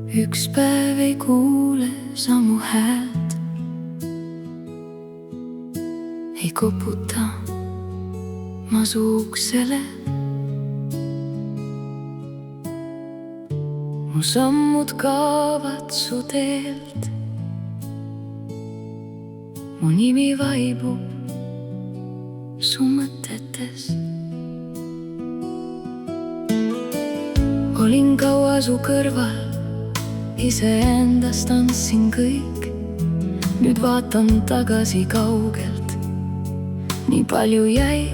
Üks päev ei kuule sa mu häält, ei koputa ma su uksele. Mu sammud kaovad su teelt, mu nimi vaibub su mõtetes. Olin kaua su kõrval, iseendast andsin kõik. Nüüd vaatan tagasi kaugelt, nii palju jäi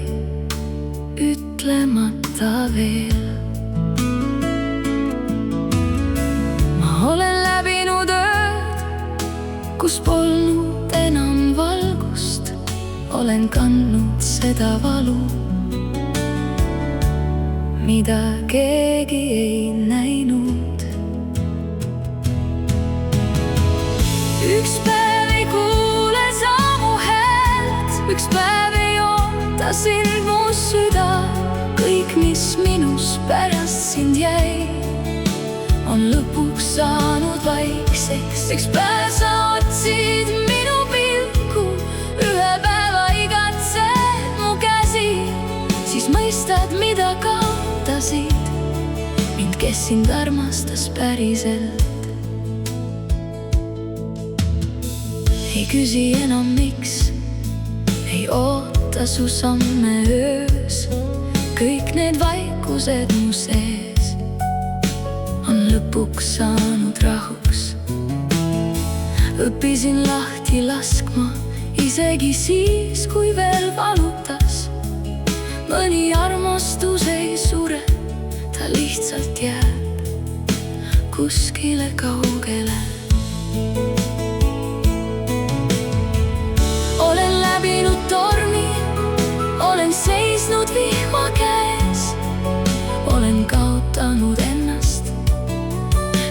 ütlemata veel. Ma olen läbinud ööd, kus polnud enam valgust. Olen kandnud seda valu, mida keegi ei näinud. Üks päev ei kuule sa mu häält, üks päev ei oota sind mu süda. Kõik, mis minus pärast sind jäi, on lõpuks saanud vaikseks. Üks päev sa otsid minu pilku, ühe päeva igatsed mu käsi, siis mõistad, mida kaotasid mind, kes sind armastas päriselt. Ei küsi enam miks, ei oota su samme öös. Kõik need vaikused mu sees on lõpuks saanud rahuks. Õppisin lahti laskma, isegi siis, kui veel valutas. Mõni armastus ei sure, ta lihtsalt jääb kuskile kaugele. Olen läbinud tormi, olen seisnud vihma käes. Olen kaotanud ennast,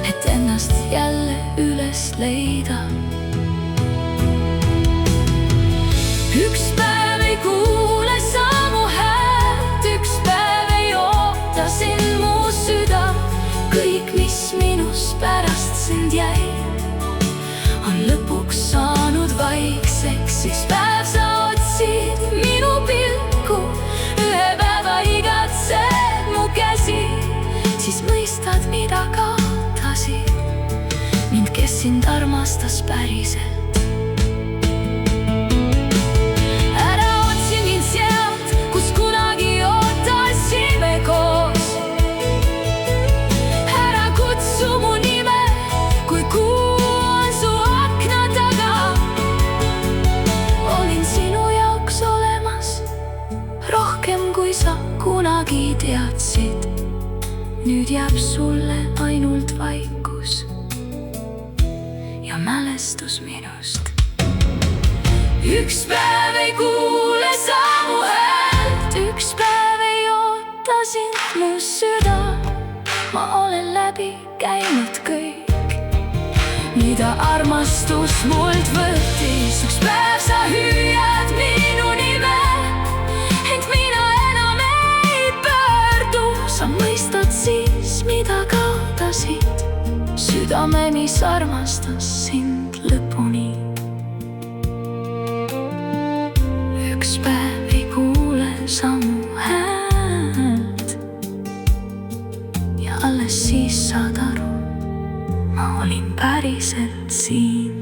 et ennast jälle üles leida. Üks päev ei kuule sa mu häält, üks päev ei oota sind mu süda. Kõik, mis minus pärast sind jäi, on lõpuks saanud vaikseks. Üks päev sa otsid minu pilku, ühe päeva igatsed mu käsi, siis mõistad, mida kaotasid mind, kes sind armastas päriselt. Ära otsi mind sealt, kus kunagi ootasime koos. Ära kutsu mu nime, kui kuu on su akna taga. Olin sinu jaoks olemas, rohkem kui sa kunagi teadsid. Nüüd jääb sulle ainult vaikus ja mälestus minust. Üks päev ei kuule sa mu häält, üks päev ei oota sind mu süda. Ma olen läbi käinud kõik, mida armastus mult võttis. Üks päev sa hüüad minu nime, ent mina enam ei pöördu. Sa mõistad siis, mida kaotasid südame, mis armastas sind lõpuni. Üks päev ei kuule sa mu häält ja alles siis saad aru, ma olin päriselt siin.